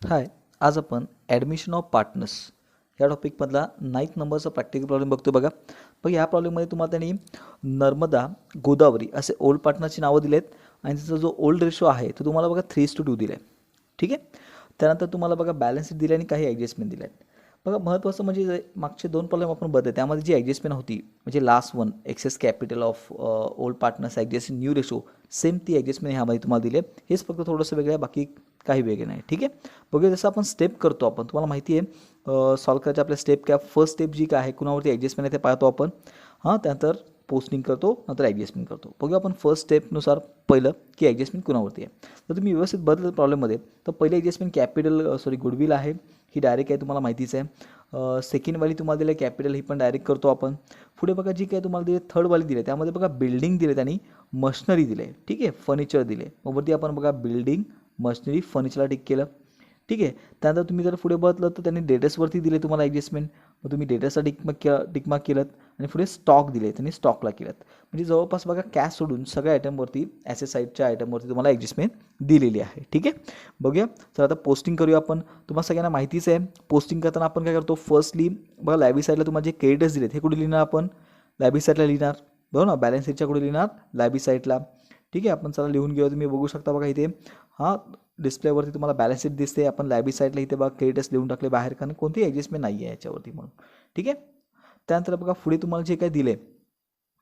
हाय, आज आपण admission of partners या टॉपिकमधला 9th नंबरचा प्रॅक्टिकल प्रॉब्लेम बघतो बघा. या प्रॉब्लेममध्ये तुम्हाला त्यांनी नर्मदा, गोदावरी असे ओल्ड पार्टनरची नावं दिलेत आणि त्याचा जो ओल्ड रेशो आहे तो तुम्हाला बघा 3:2 दिला आहे. ठीक आहे. त्यानंतर तुम्हाला बघा बॅलन्स शीट दिली आणि काही ॲडजस्टमेंट दिल्या आहेत. बघा महत्त्वाचं म्हणजे मागचे 2 प्रॉब्लेम आपण बघतोय त्यामध्ये जी ॲडजस्टमेंट होती म्हणजे last one excess capital of old partners adjust new ratio same ती ॲडजस्टमेंट ह्यामध्ये तुम्हाला दिली आहे. हेच फक्त थोडंसं वेगळं आहे, बाकी काही वेगळे नाही. ठीक आहे. बघूया जसं आपण स्टेप करतो आपण तुम्हाला माहिती आहे सॉल्व करायचे आपल्या स्टेप काय फर्स्ट स्टेप जी काय आहे कुणावरती ॲडजस्टमेंट आहे ते पाहतो आपण. त्यानंतर पोस्टिंग करतो नंतर ॲडजस्टमेंट करतो. बघूया आपण फर्स्ट स्टेपनुसार पहिलं की ॲडजस्टमेंट कुणावरती आहे. तर तुम्ही व्यवस्थित बदल प्रॉब्लेममध्ये तर पहिली ॲडजस्टमेंट गुडविल आहे ही डायरेक्ट आहे तुम्हाला माहितीच आहे. सेकंडवाली तुम्हाला दिली कॅपिटल ही पण डायरेक्ट करतो आपण. पुढे बघा जी काय तुम्हाला दिली थर्डवाली दिली त्यामध्ये बघा बिल्डिंग दिले त्यांनी मशनरी दिले. ठीक आहे. फर्निचर दिले मग वरती आपण बघा बिल्डिंग मशनरी फर्निचरला टिक केलं. ठीक आहे. त्यानंतर तुम्ही जर पुढे बघितलं तर त्यांनी डेटर्सवरती दिले तुम्हाला ॲडजस्टमेंट. मग तुम्ही डेटर्सला टिकमार्क केलं आणि पुढे स्टॉक दिले त्यांनी स्टॉकला केलं. म्हणजे जवळपास बघा कॅश सोडून सगळ्या आयटमवरती ॲसेट साईडच्या आयटमवरती तुम्हाला ॲडजस्टमेंट दिलेली आहे. ठीक आहे. बघूया. तर आता पोस्टिंग करूया आपण. तुम्हाला सगळ्यांना माहितीच आहे पोस्टिंग करताना आपण काय करतो फर्स्टली बघा लायबी साईडला तुम्हाला जे क्रेडिटर्स दिलेत हे कुठे लिहिणार आपण लायबी साईडला लिहिणार बरोबर ना. बॅलन्स शीटच्या कुठे लिहिणार लायबी साईडला. ठीक आहे. आपण चला लिहून घेऊ. तुम्ही बघू शकता बघा इथे डिस्प्लेवरती तुम्हाला बॅलन्स शीट दिसते. आपण लायबी साईडला इथे बघा क्रेडिटर्स लिहून टाकले बाहेर कारण कोणतीही ॲडजस्टमेंट नाही आहे याच्यावरती म्हणून. ठीक आहे. त्यानंतर बघा पुढे तुम्हाला जे काही दिले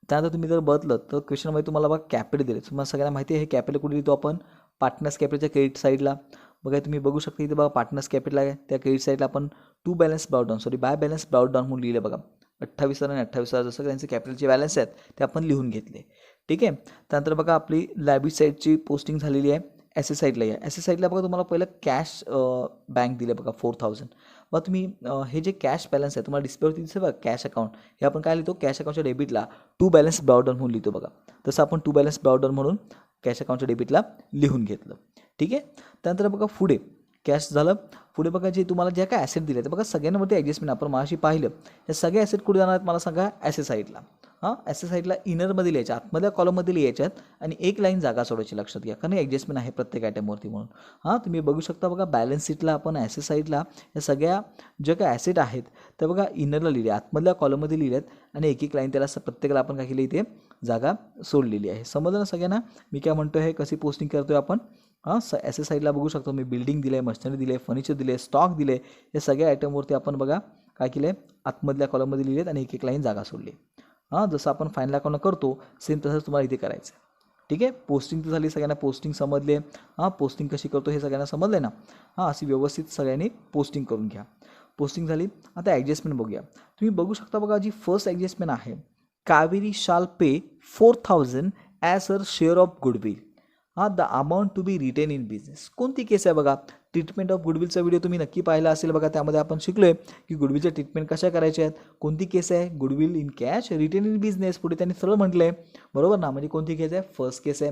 त्यानंतर तुम्ही जर बघितलं तर क्वेश्चनमध्ये तुम्हाला बघा कॅपिटल दिले. तुम्हाला सगळ्यांना माहिती आहे हे कॅपिटल कुठे लिहितो आपण पार्टनर्स कॅपिटलच्या क्रेडिट साईडला. बघा तुम्ही बघू शकता इथे बघा पार्टनर्स कॅपिटल आहे त्या क्रेडिट साईडला आपण बाय बॅलन्स ब्राउट म्हणून लिहिले बघा 28,000 आणि 28,000 जसं त्यांचे कॅपिटलचे बॅलन्स आहेत ते आपण लिहून घेतले. ठीक आहे. त्यानंतर बघा आपली लायबिलिटी साईडची पोस्टिंग झालेली आहे ॲसेट साईडला आहे. ॲसेट साईडला बघा तुम्हाला पहिलं कॅश बँक दिले बघा 4,000. मग तुम्ही हे जे कॅश बॅलन्स आहे तुम्हाला डिस्प्लेवरती दिसते बघा कॅश अकाउंट हे आपण काय लिहितो कॅश अकाउंटच्या डेबिटला टू बॅलन्स ब्राउडन म्हणून लिहितो बघा. तसं आपण टू बॅलन्स ब्राउडन म्हणून कॅश अकाउंटच्या डेबिटला लिहून घेतलं. ठीक आहे. त्यानंतर बघा पुढे कॅश झालं. पुढे बघा जे तुम्हाला ज्या काय ॲसेट दिले तर बघा सगळ्यांवरती ॲडजस्टमेंट आपण मागाशी पाहिलं हे सगळे ॲसेट कुठे जाणार आहेत मला सांगा ॲसेट साईडला. ॲसेट साईडला इनरमध्ये लिहायच्या आतमधल्या कॉलममध्ये लिहायच्यात आणि एक लाईन जागा सोडायची लक्षात घ्या कारण ॲडजस्टमेंट आहे प्रत्येक आयटमवरती म्हणून. तुम्ही बघू शकता बघा बॅलन्स शीटला आपण ॲसेट साईडला या सगळ्या ज्या काय ॲसेट आहेत त्या बघा इनरला लिहिले आतमधल्या कॉलममध्ये लिहिल्यात आणि एक एक लाईन त्याला प्रत्येकाला आपण काय केली इथे जागा सोडलेली आहे. समजलं ना सगळ्यांना मी काय म्हणतो आहे कशी पोस्टिंग करतोय आपण. ॲसेट साईडला बघू शकतो मी बिल्डिंग दिले मशिनरी दिले फर्निचर दिले स्टॉक दिले या सगळ्या आयटमवरती आपण बघा काय केलं आहे आतमधल्या कॉलममध्ये लिहिलेत आणि एक एक लाईन जागा सोडली. जसं आपण फायनल अकाउंट करतो सेम तसंच तुम्हाला इथे करायचं. ठीक आहे. पोस्टिंग तर झाली सगळ्यांना पोस्टिंग समजले. पोस्टिंग कशी करतो हे सगळ्यांना समजले ना. अशी व्यवस्थित सगळ्यांनी पोस्टिंग करून घ्या. पोस्टिंग झाली. आता ॲडजस्टमेंट बघूया. तुम्ही बघू शकता बघा जी फर्स्ट ॲडजस्टमेंट आहे Kaveri shall pay 4,000 as per share of goodwill the amount to be retain in business. कोणती केस आहे बघा ट्रीटमेंट ऑफ गुडविलचा व्हिडिओ तुम्ही नक्की पाहिला असेल बघा. त्यामध्ये आपण शिकलोय की गुडविलच्या ट्रीटमेंट कशा करायच्या आहेत. कोणती केस आहे goodwill in cash retain in business पुढे त्यांनी सरळ म्हटलं आहे बरोबर ना. म्हणजे कोणती केस आहे फर्स्ट केस आहे.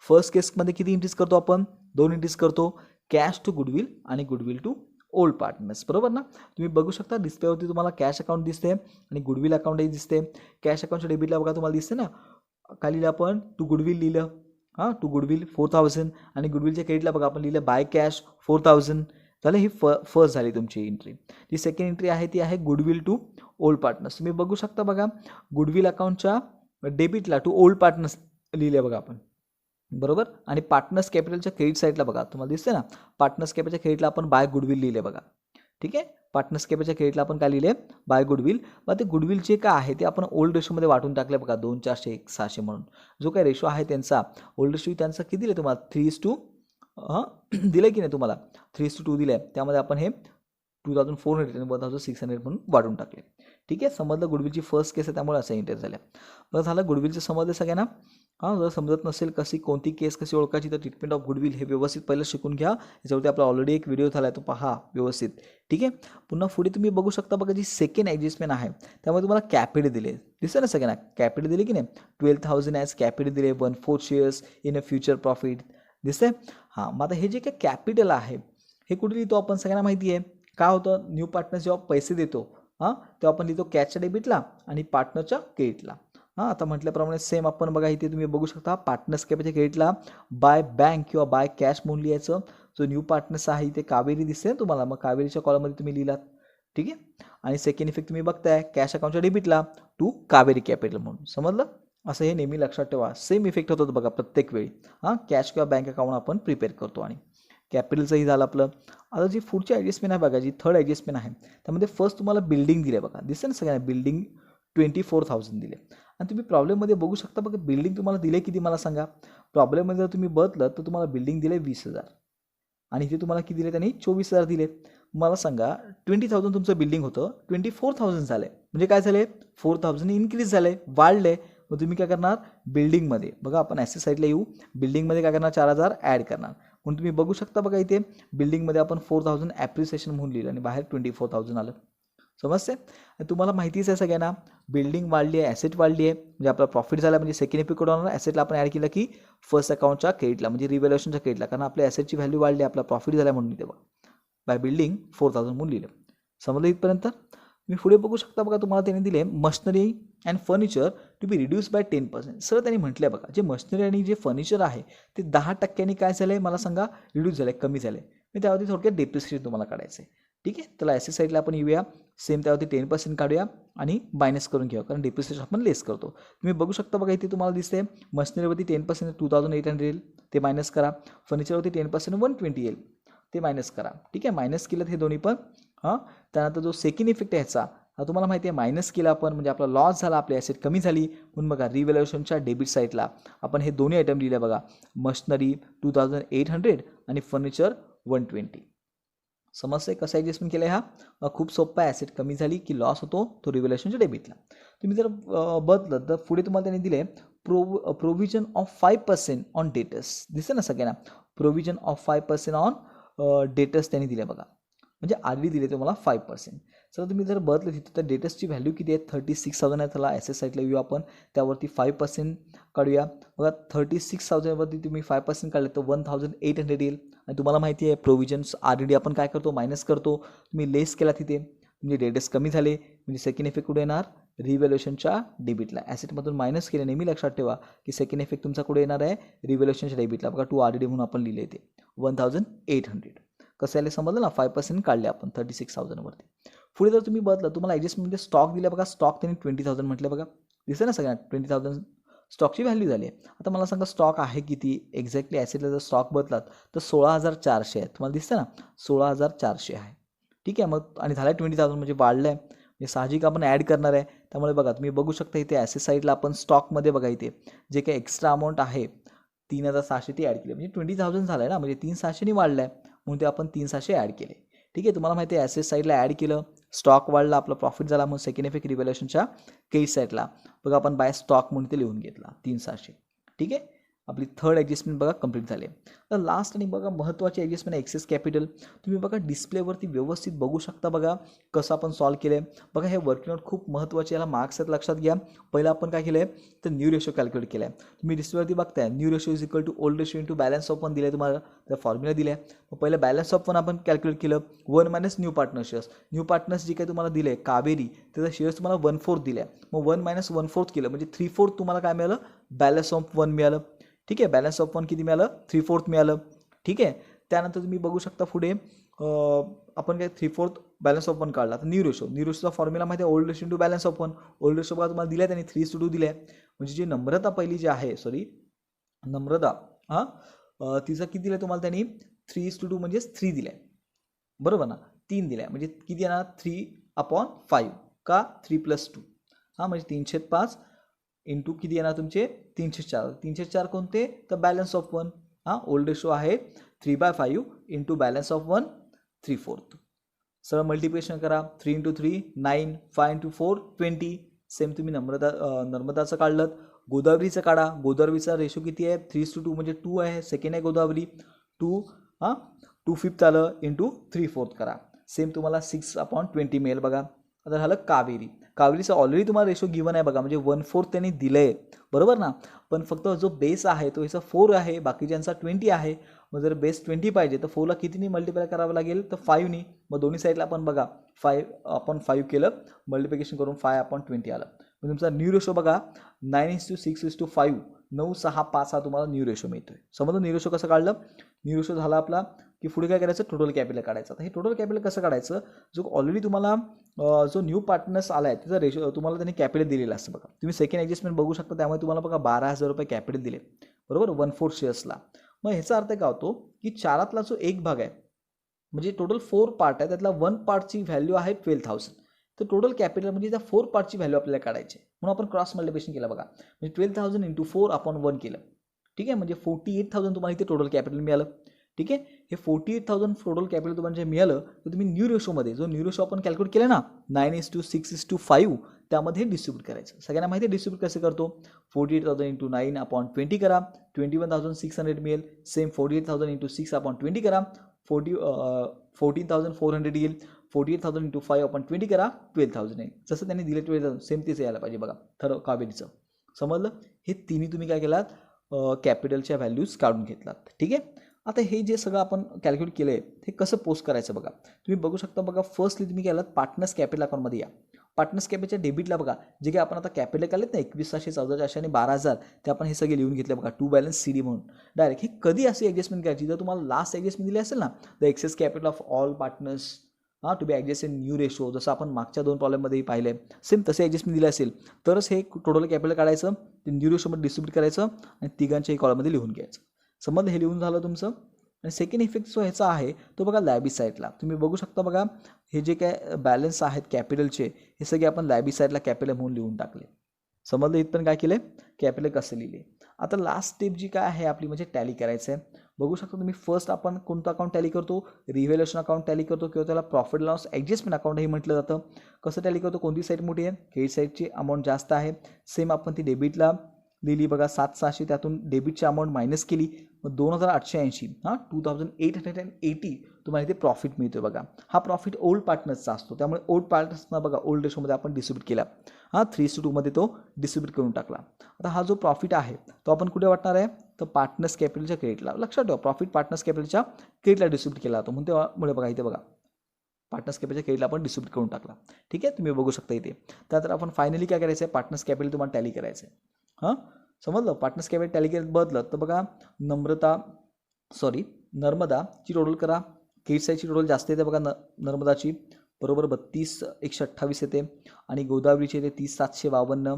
फर्स्ट केसमध्ये किती एंट्रीज करतो आपण 2 एंट्रीज करतो कॅश टू गुडविल आणि गुडविल टू ओल्ड पार्टनर्स बरोबर ना. तुम्ही बघू शकता डिस्प्लेवरती तुम्हाला कॅश अकाउंट दिसते आणि गुडविल अकाउंटही दिसते. कॅश अकाउंटच्या डेबिटला बघा तुम्हाला दिसते ना काय लिहिलं आपण टू गुडविल लिहिलं टू गुडविल 4,000 आणि गुडविलच्या क्रेडिटला बघा आपण लिहिलं बाय कॅश 4,000 झालं. ही फर्स्ट झाली तुमची एंट्री. जी सेकंड एंट्री आहे ती आहे गुडविल टू ओल्ड पार्टनर्स. तुम्ही बघू शकता बघा गुडविल अकाउंटच्या डेबिटला टू ओल्ड पार्टनर्स लिहिले बघा आपण बरोबर. आणि पार्टनर्स कॅपिटलच्या क्रेडिट साईडला बघा तुम्हाला दिसते ना पार्टनर्स कॅपिटलच्या क्रेडिटला आपण बाय गुडविल लिहिले बघा. ठीक आहे. पार्टनर्स कॅपिटलच्या क्रेडिटला आपण काय लिहिले बाय गुडविल. मग ते गुडविल जे काय आहे ते आपण ओल्ड रेशोमध्ये वाटून टाकले बघा 2,400 1,600 म्हणून. जो काय रेशो आहे त्यांचा ओल्ड रेशो त्यांचा किती दिले तुम्हाला 3:2 दिलं की नाही तुम्हाला 3:2 दिलं आहे. त्यामध्ये आपण हे 2,400 आणि 1,600 म्हणून वाढून टाकले. ठीक आहे. समजलं गुडविलची फर्स्ट केस आहे त्यामुळे असं इंटरेस्ट झाल्या. बरं झालं गुडविलचं समजलं सगळ्यांना. जर समजत नसेल कोणती केस कशी ओळखायची तर ट्रीटमेंट ऑफ गुडविल हे व्यवस्थित पहिलं शिकून घ्या. याच्यावरती आपला ऑलरेडी एक व्हिडिओ झाला आहे तो पहा व्यवस्थित. ठीक आहे. पुन्हा पुढे तुम्ही बघू शकता बघा जी सेकंड ॲडजस्टमेंट आहे त्यामुळे तुम्हाला कॅपिटल दिले दिसतं ना सगळ्यांना कॅपिटल दिले की नाही 12,000 ॲज कॅपिटल दिले 1/4 shares in a future profit दिसतंय. मग आता हे जे काही कॅपिटल आहे हे कुठे लिहितो आपण सगळ्यांना माहिती आहे. काय होतं न्यू पार्टनर जेव्हा पैसे देतो तेव्हा आपण लिहितो कॅशच्या डेबिटला आणि पार्टनरच्या क्रेडिटला. आता म्हटल्याप्रमाणे सेम आपण बघा इथे तुम्ही बघू शकता पार्टनर्स कॅपिटलच्या क्रेडिटला बाय बँक किंवा बाय कॅश म्हणून लिहायचं. जो न्यू पार्टनर्स आहे इथे कावेरी दिसते ना तुम्हाला, मग कावेरीच्या कॉलममध्ये तुम्ही लिहिलात. ठीक आहे. आणि सेकंड इफेक्ट तुम्ही बघताय कॅश अकाउंटच्या डेबिटला टू कावेरी कॅपिटल म्हणून. समजलं. असं हे नेहमी लक्षात ठेवा. सेम इफेक्ट होतो बघा प्रत्येक वेळी. कॅश किंवा बँक अकाउंट आपण प्रिपेअर करतो. आणि कॅपिटलचंही झालं आपलं. आता जी पुढची ॲडजस्टमेंट आहे बघा, जी थर्ड ॲडजस्टमेंट आहे त्यामध्ये फर्स्ट तुम्हाला बिल्डिंग दिले बघा, दिसतं ना सगळ्यांना बिल्डिंग 24,000 दिले. आणि तुम्ही प्रॉब्लेममध्ये बघू शकता बघा बिल्डिंग तुम्हाला दिले किती मला सांगा. प्रॉब्लेममध्ये जर तुम्ही बघलं तर तुम्हाला बिल्डिंग दिले 20,000 आणि इथे तुम्हाला किती दिले त्यांनी 24,000 दिले. मला सांगा 20,000 तुमचं बिल्डिंग होतं 24,000 झालं म्हणजे काय झाले 4,000 इन्क्रीज झाले, वाढले. मग तुम्ही काय करणार बिल्डिंगमध्ये बघा आपण ॲसेट साईडला येऊ, बिल्डिंगमध्ये काय करणार 4,000 ॲड करणार. म्हणून तुम्ही बघू शकता बघा इथे बिल्डिंगमध्ये आपण 4,000 ॲप्रिसिएशन म्हणून लिहिलं आणि बाहेर 24,000 आलं. समजते. तुम्हाला माहितीच आहे सगळ्यांना बिल्डिंग वाढली आहे, ॲसेट वाढली आहे म्हणजे आपला प्रॉफिट झाला. म्हणजे सेकंड इफेक्ट होणार ॲसेटला आपण ॲड केलं की फर्स्ट अकाउंटच्या क्रेडिटला म्हणजे रिव्हॅल्युएशनच्या क्रेडिटला, कारण आपल्या ॲसेटची व्हॅल्यू वाढली, आपला प्रॉफिट झाला म्हणून तेव्हा बाय बिल्डिंग 4,000 म्हणून लिहिलं. समजलं इथपर्यंत. मी पुढे बघू शकता बघा तुम्हाला त्यांनी दिले machinery and furniture to be reduce by 10%. Sir त्यांनी म्हटलं बघा जे मशनरी आणि जे फर्निचर आहे ते 10% काय झालं आहे मला सांगा रिड्यूस झालं आहे, कमी झालं आहे. मी त्यावरती थोडक्यात डेप्रिसिएशन तुम्हाला काढायचं आहे. ठीक आहे. त्याला ॲसेट साईडला आपण येऊया, सेम त्यावरती 10% काढूया आणि मायनस करून घेऊया कारण डेप्रिसिएशन आपण लेस करतो. तुम्ही बघू शकता बघा इथे तुम्हाला दिसते मशनरीवरती 10% 2,800 येईल, ते मायनस करा. फर्निचरवरती 10% 120 येईल, ते मायनस करा. ठीक आहे. मायनस केलं हे दोन्ही पण. त्यानंतर जो सेकंड इफेक्ट आहे ह्याचा हा तुम्हाला माहिती आहे मायनस केला आपण म्हणजे आपला लॉस झाला, आपली ॲसेट कमी झाली. म्हणून बघा रिव्हॅल्युएशनच्या डेबिट साईडला आपण हे दोन्ही आयटम लिहिले बघा, मशनरी 2,800 आणि फर्निचर 120. समजते कसं ॲडजस्टमेंट केलं आहे. हा खूप सोपा आहे. ॲसेट कमी झाली की लॉस होतो तो रिव्हॅल्युएशनच्या डेबिटला. तुम्ही जर बदलत तर पुढे तुम्हाला त्यांनी दिले प्रोव्हिजन ऑफ 5% ऑन डेटर्स. दिसतं ना सगळ्यांना प्रोव्हिजन ऑफ 5% ऑन डेटर्स त्यांनी दिले बघा, म्हणजे आधी दिले तुम्हाला 5%. तर तुम्ही जर बदलले तिथं तर डेटर्सची व्हॅल्यू किती आहे 36,000 आहे. त्याला ॲसेट साईडला येऊ आपण, त्यावरती 5% काढूया बघा. 36,000वरती तुम्ही 5% काढले तर 1,800 येईल. आणि तुम्हाला माहिती आहे प्रोव्हिजन्स ऑलरेडी आपण काय करतो मायनस करतो. तुम्ही लेस केला तिथे म्हणजे डेटर्स कमी झाले म्हणजे सेकंड इफेक्ट कुठे येणार रिव्हॅल्युएशनच्या डेबिटला. ॲसेटमधून मायनस केले. नेहमी लक्षात ठेवा की सेकंड इफेक्ट तुमचा कुठे येणार आहे रिव्हॅल्युएशनच्या डेबिटला. बघा टू ऑलरेडी म्हणून आपण लिहिले ते 1,800. कसं आले समजलं ना 5% काढले आपण 36,000वरती. पुढे जर तुम्ही बदलं तुम्हाला ॲडजस्टमेंटमध्ये स्टॉक दिला बघा, स्टॉक त्यांनी 20,000 म्हटलं बघा, दिसतं ना सगळ्यांना 20,000 स्टॉकची व्हॅल्यू झाली आहे. आता मला सांगा स्टॉक आहे किती एक्झॅक्टली. ॲसेटला जर स्टॉक बदलात तर 16,400 आहे. तुम्हाला दिसतं ना 16,400 आहे. ठीक आहे. मग आणि झालं आहे 20,000 म्हणजे वाढलं आहे म्हणजे साहजिक आपण ॲड करणार आहे. त्यामुळे बघा तुम्ही बघू शकता इथे ॲसेट साईडला आपण स्टॉकमध्ये बघा इथे जे काही एक्स्ट्रा अमाऊंट आहे 3,600 ती ॲड केली म्हणजे 20,000 झालं आहे ना, म्हणजे 3,600 वाढलं आहे म्हणून ते आपण 3,600 ॲड केले. ठीक आहे. तुम्हाला माहिती आहे ॲसेट साईडला ॲड केलं, स्टॉक वाढला, आपला प्रॉफिट झाला. मग सेकंड इफेक्ट रिव्हॅल्युएशनच्या केस साईडला बघा आपण बाय स्टॉक म्हणून ते लिहून घेतला 3,600. ठीक आहे. आपली थर्ड ॲडजस्टमेंट बघा कंप्लीट झाले. तर लास्ट आणि बघा महत्त्वाची ॲडजस्टमेंट एक्सेस कॅपिटल. तुम्ही बघा डिस्प्लेवरती व्यवस्थित बघू शकता बघा कसं आपण सॉल्व केलं आहे. बघा हे वर्किंग आउट खूप महत्त्वाचे, याला मार्क्स आहेत लक्षात घ्या. पहिलं आपण काय केलं आहे तर न्यू रेशो कॅल्क्युलेट केला आहे. तुम्ही डिस्प्लेवरती बघताय new ratio is equal to old ratio into balance of one दिलं आहे तुम्हाला, त्या फॉर्म्युला दिल्या आहे. मग पहिलं बॅलन्स ऑफ वन आपण कॅल्क्युलेट केलं 1 minus new partner shares. New partners जे काही तुम्हाला दिले आहे कावेरी त्याचा शेअर्स तुम्हाला 1/4 दिले आहे. मग 1 मायनस 1/4 केलं म्हणजे 3/4 तुम्हाला काय मिळालं बॅलन्स ऑफ वन मिळालं. ठीक आहे. बॅलन्स ऑफ वन किती मिळालं 3/4 मिळालं. ठीक आहे. त्यानंतर तुम्ही बघू शकता पुढे आपण काय 3/4 बॅलन्स ऑफ वन काढला. तर न्यू रेशोचा फॉर्म्युला माहिती आहे old ratio into balance of one. Old ratio बघा तुम्हाला दिला आहे त्यांनी 3:2 दिले आहे. म्हणजे जी नम्रता पहिली जी आहे नम्रता तिचं किती दिलं तुम्हाला त्यांनी 3:2 म्हणजे 3 दिलं आहे बरोबर ना, 3 दिलं आहे म्हणजे किती येणार 3/5 का 3+2 म्हणजे 3/5 इंटू किती येणार तुमचे 304. 304 कोणते तर balance of one. Old ratio आहे 3/5 इंटू बॅलन्स ऑफ वन 3/4. सरळ मल्टिप्लिकेशन करा 3 × 3 9 5 × 4 20. सेम तुम्ही नर्मदाचं काढलं. गोदावरीचं काढा. गोदावरीचा रेशो किती आहे 3:2 म्हणजे 2 आहे. सेकंड आहे गोदावरी 2/5 आलं इंटू 3/4 करा. सेम तुम्हाला 6/20 मिळेल बघा. आता झालं कावेरीचा ऑलरेडी तुम्हाला रेशो गिवन आहे बघा म्हणजे 1/4 त्यांनी दिलं आहे बरोबर ना. पण फक्त जो बेस आहे तो याचा 4 आहे, बाकीच्यांचा 20 आहे. मग जर बेस 20 पाहिजे तर 4ला कितीनी मल्टिप्लाय करावं लागेल तर 5नी. मग दोन्ही साईडला आपण बघा 5 केलं मल्टिप्लिकेशन करून 5/20 आलं. मग तुमचा न्यू रेशो बघा 9:6:5 9665 हा तुम्हाला न्यू रेशो मिळतोय. समजलं न्यू रेशो कसं काढलं? न्यू रेशो झाला आपला की पुढे काय करायचं? टोटल कॅपिटल काढायचं. आता हे टोटल कॅपिटल कसं काढायचं? जो ऑलरेडी तुम्हाला जो न्यू पार्टनर्स आला आहे त्याचा रेशो तुम्हाला त्यांनी कॅपिटल दिलेलं असतं बघा. तुम्ही सेकंड ॲडजस्टमेंट बघू शकता, त्यामुळे तुम्हाला बघा 12,000 रुपये कॅपिटल दिले, बरोबर, 1/4 शेअर्सला. मग ह्याचा अर्थ काय होतो की 4तला जो एक भाग आहे, म्हणजे टोटल 4 पार्ट आहे, त्यातला 1 पार्टची व्हॅल्यू आहे 12,000. तर टोटल कॅपिटल म्हणजे त्या 4 पार्टची व्हॅल्यू आपल्याला काढायची, म्हणून आपण क्रॉस मल्टिप्लिकेशन केलं बघा. म्हणजे 12,000 × 4/1 केलं. ठीक आहे, म्हणजे 48,000 तुम्हाला इथे टोटल कॅपिटल मिळालं. ठीक आहे, हे 48,000 टोटल कॅपिटल तुम्हाला जे मिळालं तर तुम्ही न्यू रेशोमध्ये, जो न्यू रेशो आपण कॅल्क्युलेट केलं ना 9:6:5, त्यामध्ये डिस्ट्रीब्यूट करायचं. सगळ्यांना माहिती आहे डिस्ट्रीब्यूट कसं करतो? 48,000 × 9/20 करा, 21,600 मिळेल. सेम 48,000 × 6/20 करा, 14,400 येईल. 48,000 × 5/20 करा, 12,000 येईल. जसं त्यांनी दिले 12,000 सेम तेच यायला पाहिजे बघा ठरव कावेरीचं. समजलं? हे तिन्ही तुम्ही काय केलात? कॅपिटलच्या व्हॅल्यूज काढून घेतलात. ठीक आहे, आता हे जे सगळं आपण कॅल्क्युलेट केलं आहे हे कसं पोस्ट करायचं बघा. तुम्ही बघू शकता बघा, फर्स्टली तुम्ही केलात पार्टनर्स कॅपिटल अकाउंटमध्ये या. पार्टनर्स कॅपिटलच्या डेबिटला बघा, जे काही आपण आता कॅपिटल काढलेत ना 21,600, 14,400 आणि 12,000, ते आपण हे सगळे लिहून घेतले बघा. टू बॅलन्स CD म्हणून डायरेक्ट. हे कधी अशी ॲडजस्टमेंट करायची? जर तुम्हाला लास्ट ॲडजस्टमेंट दिली असेल ना, the excess capital of all partners to be adjust in new ratio, जसं आपण मागच्या 2 प्रॉब्लेममध्ये पाहिलं आहे, सेम तसे ॲडजस्टमेंट दिले असेल तरच हे टोटल कॅपिटल काढायचं, ते न्यू रेशोमध्ये डिस्ट्रीब्यूट करायचं आणि तिघांच्याही कॉलममध्ये लिहून घ्यायचं. समजलं? हे लिहून झालं तुमचं. आणि सेकंड इफेक्ट जो ह्याचा आहे तो बघा लायबी साईडला. तुम्ही बघू शकता बघा, हे जे काय बॅलन्स आहेत कॅपिटलचे हे सगळे आपण लायबी साईडला कॅपिटल म्हणून लिहून टाकले. समजलं? इथं पण काय केलं? कॅपिटल कसं लिहिले. आता लास्ट स्टेप जी काय आहे आपली म्हणजे टॅली करायचं आहे. बघू शकता तुम्ही, फर्स्ट आपण कोणतं अकाउंट टॅली करतो? रिव्हॅल्युएशन अकाउंट टॅली करतो, किंवा त्याला प्रॉफिट लॉस ॲडजस्टमेंट अकाउंटही म्हटलं जातं. कसं टॅली करतो? कोणती साईड मोठी आहे? क्रेडिट साईडची अमाऊंट जास्त आहे. सेम आपण ती डेबिटला लिहिली बघा 7,600, त्यातून डेबिटची अमाऊंट मायनस केली, मग 2,880 2,880 तुम्हाला इथे प्रॉफिट मिळतो बघा. हा प्रॉफिट ओल्ड पार्टनर्सचा असतो, त्यामुळे ओल्ड पार्टनर्सना बघा ओल्ड रेशोमध्ये आपण डिस्ट्रीब्यूट केला. 3:2 मध्ये तो डिस्ट्रीब्यूट करून टाकला. आता हा जो प्रॉफिट आहे तो आपण कुठे वाटणार आहे? तर पार्टनर्स कॅपिटलच्या क्रेडिटला. लक्षात ठेवा, प्रॉफिट पार्टनर्स कॅपिटलच्या क्रेडिटला डिस्ट्रीब्यूट केला जातो, म्हणून त्यामुळे बघा इथे बघा पार्टनर्स कॅपिटलच्या क्रेडिटला आपण डिस्ट्रीब्यूट करून टाकला. ठीक आहे, तुम्ही बघू शकता इथे. त्यानंतर आपण फायनली काय करायचं आहे? पार्टनर्स कॅपिटल तुम्हाला टॅली करायचं आहे. समजलं? पार्टनर्स कॅपिटल टॅली केलं बदलत तर बघा, नर्मदाची टोटल करा. क्रेडिट साईडची टोटल जास्त येते बघा नर्मदाची, बरोबर 32,128 येते, आणि गोदावरीची येते 30,752,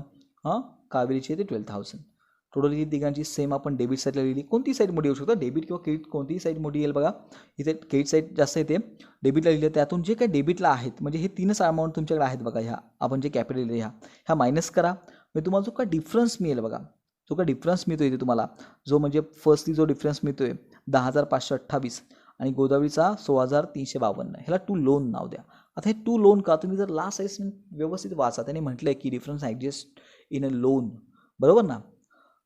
कावेरीची येते 12,000. टोटल ही तिघांची सेम आपण डेबिट साईडला लिहिली. कोणती साईड मोठी येऊ शकतो? डेबिट किंवा क्रेडिट, कोणतीही साईड मोठी येईल बघा. इथे क्रेडिट साईड जास्त येते, डेबिटला लिहिलं. त्यातून जे काही डेबिटला आहेत म्हणजे हे 3च अमाऊंट तुमच्याकडे आहेत बघा, ह्या आपण जे कॅपिटल लिहिले ह्या मायनस करा. म्हणजे तुम्हाला जो काय डिफरन्स मिळेल बघा, जो काय डिफरन्स मिळतो इथे तुम्हाला, जो म्हणजे फर्स्टली जो डिफरन्स मिळतोय 10,528 आणि गोदावरीचा 16,352, ह्याला टू लोन नाव द्या. आता हे टू लोन का? तुम्ही जर लास्ट ॲडजस्टमेंट व्यवस्थित वाचा, त्याने म्हटलं आहे की difference adjust in a loan, बरोबर ना?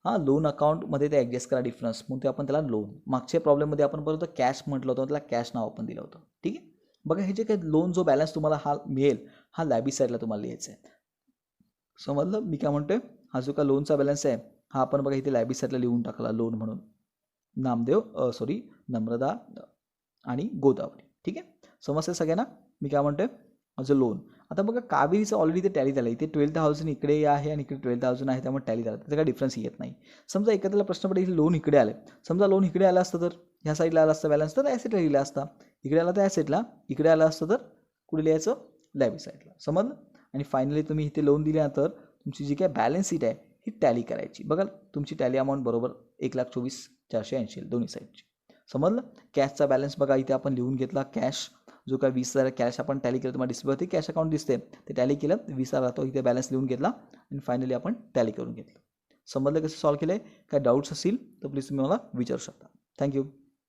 लोन अकाउंटमध्ये ते ॲडजस्ट करा डिफरन्स, म्हणून ते आपण त्याला लोन. मागच्या प्रॉब्लेममध्ये आपण बरोबर कॅश म्हटलं होतं, त्याला कॅश नाव आपण दिलं होतं. ठीक आहे, बघा हे जे काही लोन जो बॅलन्स तुम्हाला हा मिळेल हा लायबी साईडला तुम्हाला लिहायचा आहे. समजलं मी काय म्हणतोय? हा जो का लोनचा बॅलन्स आहे हा आपण बघा इथे लायबी साईडला लिहून टाकला लोन म्हणून, नम्रता आणि गोदावरी. ठीक आहे, समजतं सगळ्यांना मी काय म्हणतोय? माझं लोन. आता बघा कावेरीचं ऑलरेडी ते टॅली झालं, इथे 12,000 इकडे आहे आणि इकडे 12,000 आहे, त्यामुळे टॅली झालं, त्याचा काय डिफरन्स येत नाही. समजा एखाद्याला प्रश्न पडेल इथे लोन इकडे आले, समजा लोन इकडे आलं असतं तर ह्या साईडला आलं असतं बॅलन्स, तर ॲसेटला लिहिला असता. इकडे आला तर ॲसेटला, इकडे आलं असतं तर कुठे लिहायचं? लायबी साईडला. समजलं? आणि फायनली तुम्ही इथे लोन दिल्यानंतर तुमची जी काय बॅलन्स शीट आहे ही टॅली करायची. बघा तुमची टॅली अमाऊंट बरोबर 1,24,480 दोन्ही साईडची. समजलं? कॅशचा बॅलन्स बघा इथे आपण लिहून घेतला. कॅश जो काय 20,000 कॅश आपण टॅली केलं, तुम्हाला डिस्प्ले कॅश अकाउंट दिसते, ते टॅली केलं, 20,000 राहतो इथे बॅलन्स लिहून घेतला आणि फायनली आपण टॅली करून घेतलं. समजलं कसं सॉल्व्ह केलं आहे? काय डाऊट्स असतील तर प्लीज तुम्ही मला विचारू शकता. थँक्यू.